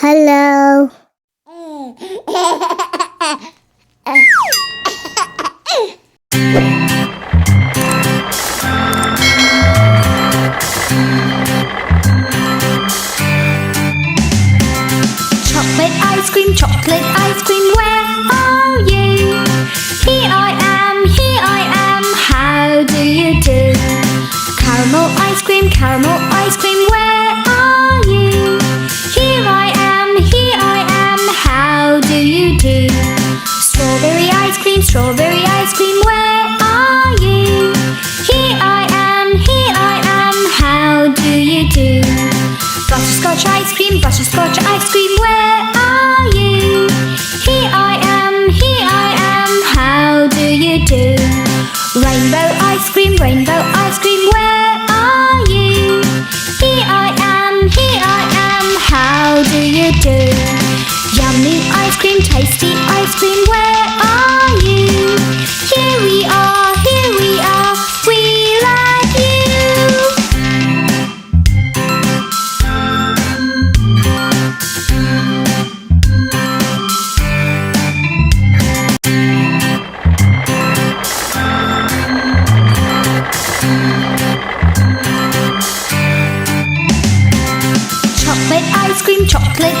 Hello. Chocolate ice cream, where are you? Here I am, how do you do? Caramel ice cream, where are you? Here I am, how do you do? Strawberry ice cream, where are you? Here I am, how do you do? Butterscotch ice cream, where are you? Here I am, how do you do? Rainbow ice cream, where are you? Here I am, how do you do? Yummy ice cream, tasty ice cream, where are you? Here we are, we love you. Chocolate